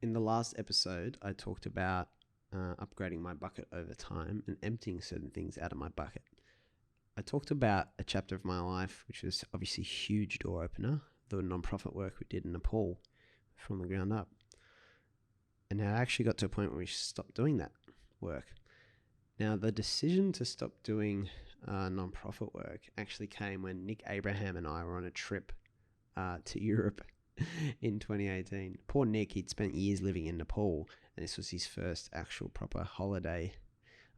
In the last episode, I talked about upgrading my bucket over time and emptying certain things out of my bucket. I talked about a chapter of my life, which was obviously a huge door opener, the non-profit work we did in Nepal from the ground up. And I actually got to a point where we stopped doing that work. Now, the decision to stop doing non-profit work actually came when Nick Abraham and I were on a trip to Europe in 2018. Poor Nick, he'd spent years living in Nepal, and this was his first actual proper holiday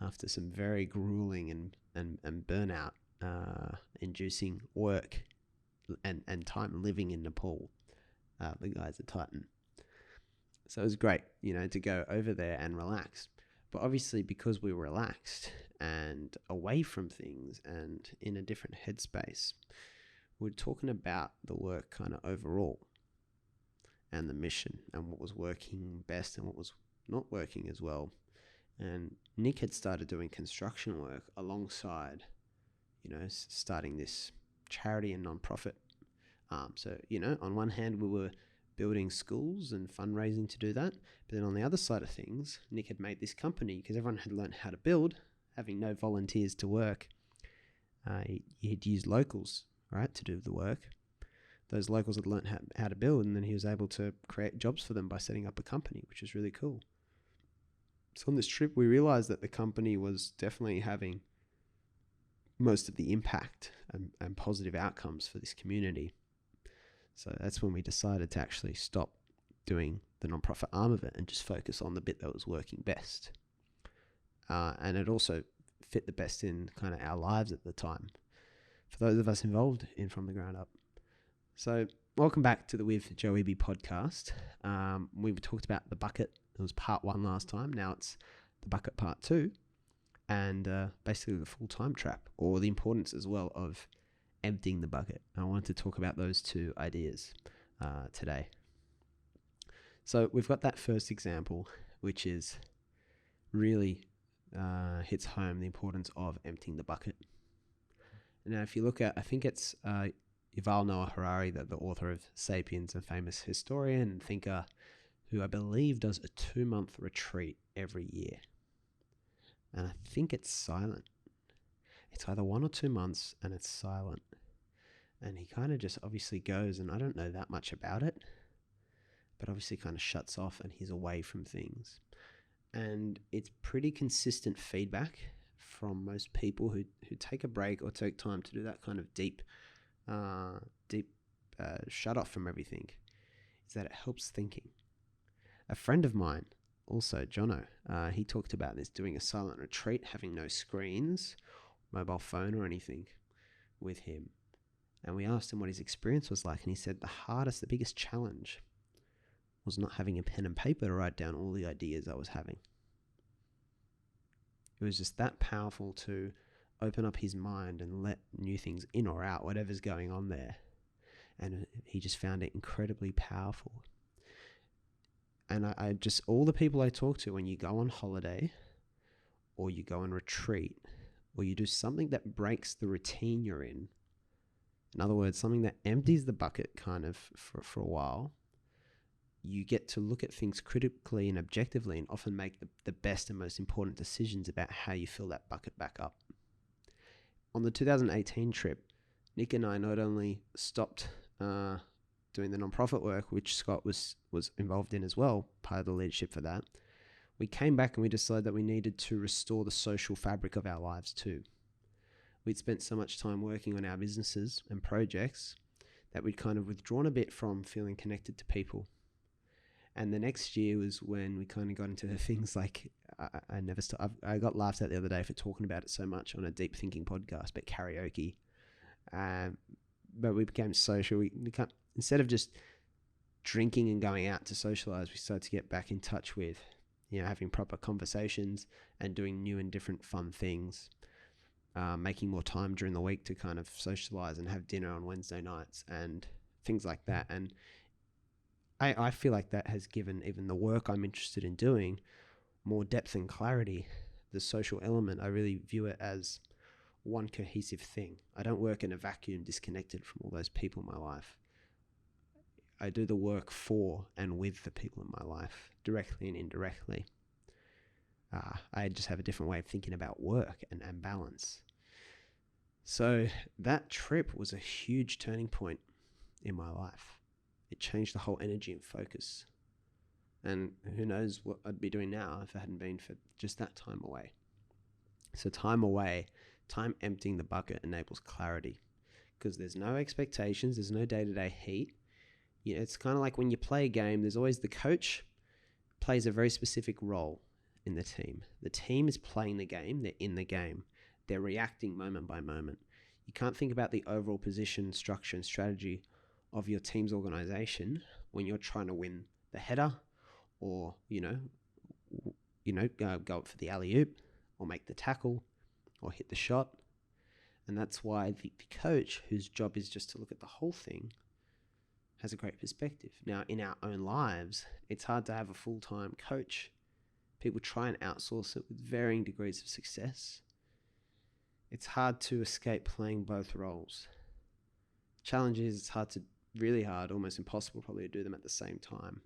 after some very grueling and burnout inducing work and time living in Nepal. The guy's a titan. So it was great, to go over there and relax. But obviously, because we were relaxed and away from things and in a different headspace, we're talking about the work kind of overall and the mission and what was working best and what was not working as well. And Nick had started doing construction work alongside, starting this charity and non-profit. So, on one hand, we were building schools and fundraising to do that. But then on the other side of things, Nick had made this company because everyone had learned how to build, having no volunteers to work. He'd used locals, right, to do the work. Those locals had learned how to build, and then he was able to create jobs for them by setting up a company, which was really cool. So on this trip, we realized that the company was definitely having most of the impact and positive outcomes for this community. So that's when we decided to actually stop doing the non-profit arm of it and just focus on the bit that was working best. And it also fit the best in kind of our lives at the time for those of us involved in From the Ground Up. So welcome back to the With Joe Wehbe Podcast. We talked about the bucket. It was part 1 last time. Now it's the bucket part 2. And basically the full-time trap, or the importance as well of emptying the bucket. I wanted to talk about those 2 ideas today. So we've got that first example, which is really hits home the importance of emptying the bucket. Now, if you look at, I think it's Yuval Noah Harari, the author of *Sapiens*, a famous historian and thinker who I believe does a 2-month retreat every year. And I think it's silent. It's either 1 or 2 months and it's silent. And he kind of just obviously goes, and I don't know that much about it, but obviously kind of shuts off and he's away from things. And it's pretty consistent feedback from most people who take a break or take time to do that kind of deep shut off from everything, is that it helps thinking. A friend of mine, also Jono, he talked about this, doing a silent retreat, having no screens, mobile phone or anything with him. And we asked him what his experience was like, and he said the biggest challenge was not having a pen and paper to write down all the ideas I was having. It was just that powerful to open up his mind and let new things in or out, whatever's going on there. And he just found it incredibly powerful. And I just, all the people I talk to, when you go on holiday or you go on retreat or you do something that breaks the routine you're in other words, something that empties the bucket kind of for a while, you get to look at things critically and objectively and often make the best and most important decisions about how you fill that bucket back up. On the 2018 trip, Nick and I not only stopped doing the non-profit work, which Scott was involved in as well, part of the leadership for that, we came back and we decided that we needed to restore the social fabric of our lives too. We'd spent so much time working on our businesses and projects that we'd kind of withdrawn a bit from feeling connected to people. And the next year was when we kind of got into the things like, I got laughed at the other day for talking about it so much on a deep thinking podcast, but karaoke. But we became social. We instead of just drinking and going out to socialize, we started to get back in touch with, having proper conversations and doing new and different fun things. Making more time during the week to kind of socialize and have dinner on Wednesday nights and things like that. And I feel like that has given even the work I'm interested in doing more depth and clarity. The social element, I really view it as one cohesive thing. I don't work in a vacuum disconnected from all those people in my life. I do the work for and with the people in my life, directly and indirectly. I just have a different way of thinking about work and balance. So that trip was a huge turning point in my life. It changed the whole energy and focus. And who knows what I'd be doing now if it hadn't been for just that time away. So time away, time emptying the bucket enables clarity, because there's no expectations, there's no day-to-day heat. You know, it's kind of like when you play a game, there's always the coach plays a very specific role in the team. The team is playing the game, they're in the game. They're reacting moment by moment. You can't think about the overall position, structure, and strategy of your team's organization when you're trying to win the header, or go up for the alley-oop, or make the tackle, or hit the shot. And that's why the coach, whose job is just to look at the whole thing, has a great perspective. Now, in our own lives, it's hard to have a full-time coach. People try and outsource it with varying degrees of success. It's hard to escape playing both roles. Challenge is it's really hard, almost impossible probably, to do them at the same time.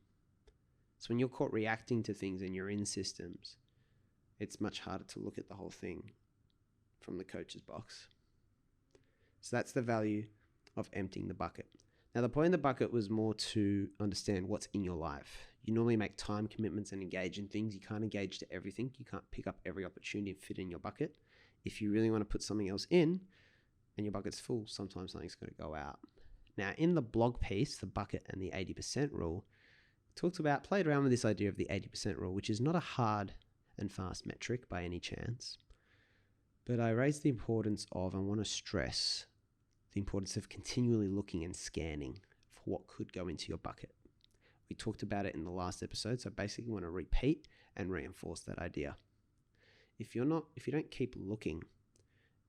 So when you're caught reacting to things and you're in systems, it's much harder to look at the whole thing from the coach's box. So that's the value of emptying the bucket. Now, the point of the bucket was more to understand what's in your life. You normally make time commitments and engage in things. You can't engage to everything. You can't pick up every opportunity and fit in your bucket. If you really want to put something else in and your bucket's full, sometimes something's going to go out. Now, in the blog piece, The Bucket and the 80% Rule, played around with this idea of the 80% rule, which is not a hard and fast metric by any chance. But I raised the importance of, and want to stress, the importance of continually looking and scanning for what could go into your bucket. We talked about it in the last episode, so I basically want to repeat and reinforce that idea. If you don't keep looking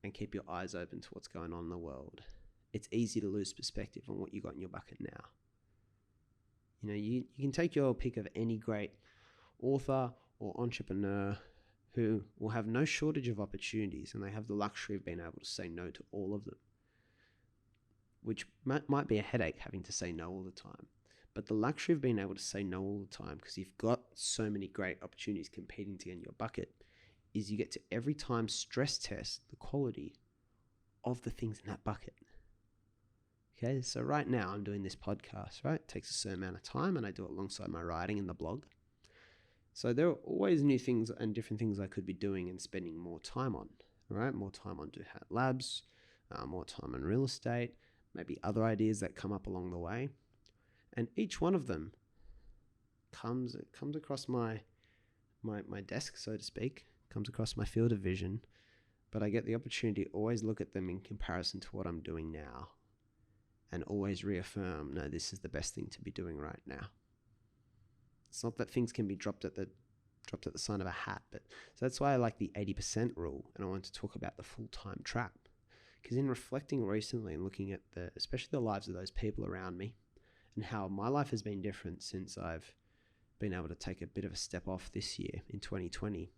and keep your eyes open to what's going on in the world, it's easy to lose perspective on what you got in your bucket now. You know, you can take your pick of any great author or entrepreneur who will have no shortage of opportunities, and they have the luxury of being able to say no to all of them, which might be a headache having to say no all the time. But the luxury of being able to say no all the time, because you've got so many great opportunities competing to get in your bucket, is you get to every time stress test the quality of the things in that bucket. Okay, so right now I'm doing this podcast, right? It takes a certain amount of time, and I do it alongside my writing in the blog. So there are always new things and different things I could be doing and spending more time on, right? More time on DoHat Labs, more time on real estate, maybe other ideas that come up along the way. And each one of them comes across my desk, so to speak, comes across my field of vision, but I get the opportunity to always look at them in comparison to what I'm doing now, and always reaffirm, no, this is the best thing to be doing right now. It's not that things can be dropped at the sign of a hat, but so that's why I like the 80% rule, and I want to talk about the full-time trap. Because in reflecting recently and looking at especially the lives of those people around me, and how my life has been different since I've been able to take a bit of a step off this year in 2020,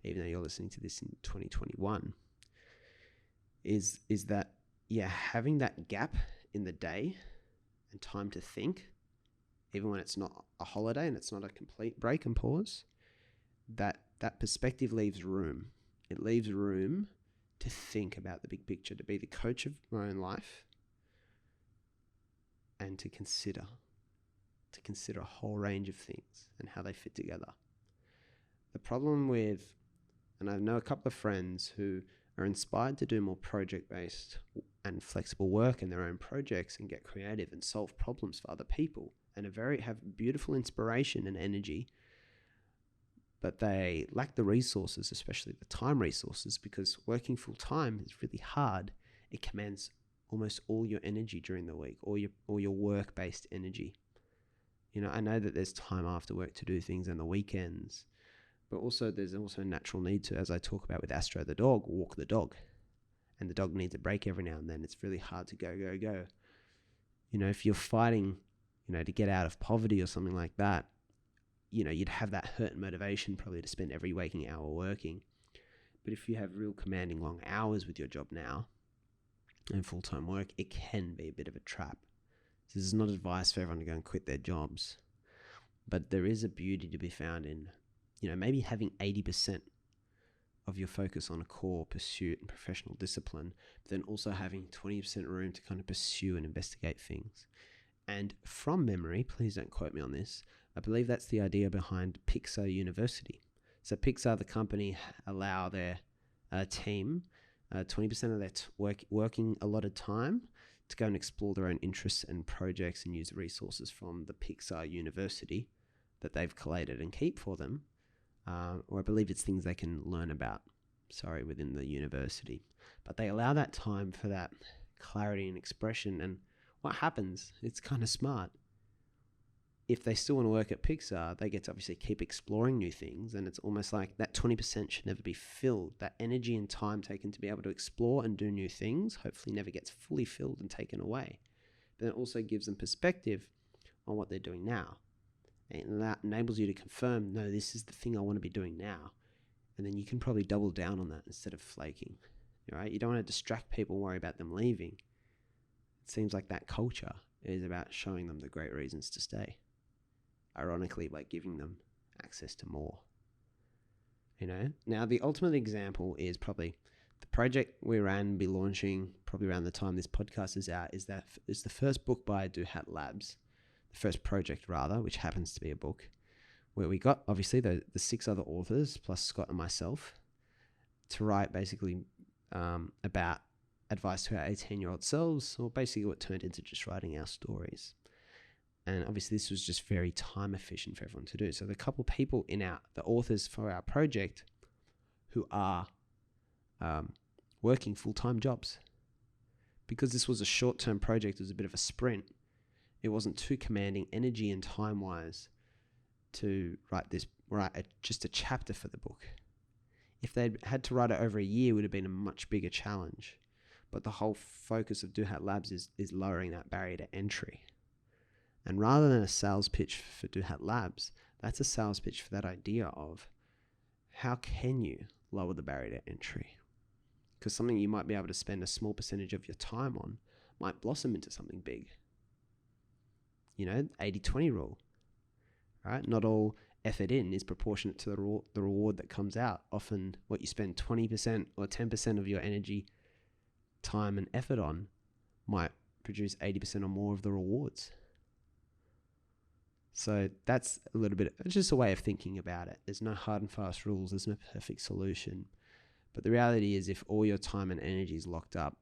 even though you're listening to this in 2021, is that, having that gap in the day and time to think, even when it's not a holiday and it's not a complete break and pause, that perspective leaves room. It leaves room to think about the big picture, to be the coach of my own life, and to consider a whole range of things and how they fit together. The problem with, and I know a couple of friends who are inspired to do more project-based and flexible work in their own projects and get creative and solve problems for other people, and have beautiful inspiration and energy, but they lack the resources, especially the time resources, because working full-time is really hard. It commands almost all your energy during the week, or your work-based energy. You know, I know that there's time after work to do things on the weekends, but there's also a natural need to, as I talk about with Astro the dog, walk the dog. And the dog needs a break every now and then. It's really hard to go. You know, if you're fighting, to get out of poverty or something like that, you'd have that hurt motivation probably to spend every waking hour working. But if you have real commanding long hours with your job now and full-time work, it can be a bit of a trap. This is not advice for everyone to go and quit their jobs, but there is a beauty to be found in, maybe having 80% of your focus on a core pursuit and professional discipline, but then also having 20% room to kind of pursue and investigate things. And from memory, please don't quote me on this, I believe that's the idea behind Pixar University. So Pixar, the company, allow their team 20% of their working allotted time to go and explore their own interests and projects and use resources from the Pixar University that they've collated and keep for them. Or I believe it's things they can learn about, within the university. But they allow that time for that clarity and expression. And what happens, it's kind of smart. If they still want to work at Pixar, they get to obviously keep exploring new things. And it's almost like that 20% should never be filled. That energy and time taken to be able to explore and do new things hopefully never gets fully filled and taken away. But it also gives them perspective on what they're doing now. And that enables you to confirm, no, this is the thing I want to be doing now. And then you can probably double down on that instead of flaking. Right? You don't want to distract people, worry about them leaving. It seems like that culture is about showing them the great reasons to stay. Ironically, by giving them access to more. Now the ultimate example is probably the project we ran, be launching probably around the time this podcast is out, is the first book by Do Hat Labs, the first project rather, which happens to be a book, where we got obviously the 6 other authors plus Scott and myself to write basically about advice to our 18-year-old selves, or basically what turned into just writing our stories. And obviously this was just very time efficient for everyone to do. So the couple people the authors for our project who are working full-time jobs. Because this was a short-term project, it was a bit of a sprint. It wasn't too commanding energy and time-wise to write just a chapter for the book. If they'd had to write it over a year, it would have been a much bigger challenge. But the whole focus of Do Hat Labs is lowering that barrier to entry. And rather than a sales pitch for Do Hat Labs, that's a sales pitch for that idea of how can you lower the barrier to entry? Because something you might be able to spend a small percentage of your time on might blossom into something big. 80-20 rule, right? Not all effort in is proportionate to the reward that comes out. Often what you spend 20% or 10% of your energy, time and effort on might produce 80% or more of the rewards. So that's a little bit, it's just a way of thinking about it. There's no hard and fast rules. There's no perfect solution. But the reality is if all your time and energy is locked up,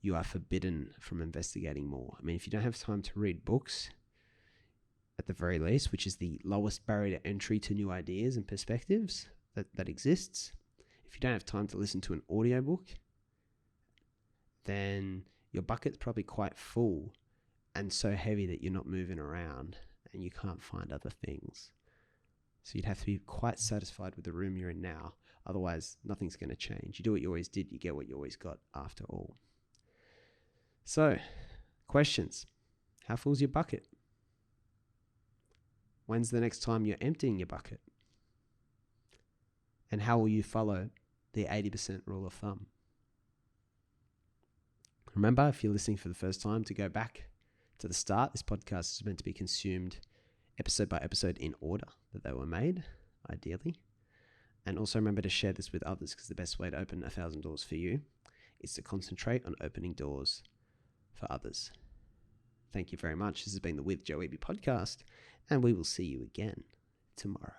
you are forbidden from investigating more. I mean, if you don't have time to read books, at the very least, which is the lowest barrier to entry to new ideas and perspectives that exists, if you don't have time to listen to an audiobook, then your bucket's probably quite full and so heavy that you're not moving around and you can't find other things. So you'd have to be quite satisfied with the room you're in now. Otherwise, nothing's going to change. You do what you always did, you get what you always got after all. So, questions. How full's your bucket? When's the next time you're emptying your bucket? And how will you follow the 80% rule of thumb? Remember, if you're listening for the first time, to go back to the start. This podcast is meant to be consumed episode by episode in order that they were made, ideally. And also remember to share this with others, because the best way to open 1,000 doors for you is to concentrate on opening doors for others. Thank you very much. This has been the With Joe Wehbe Podcast, and we will see you again tomorrow.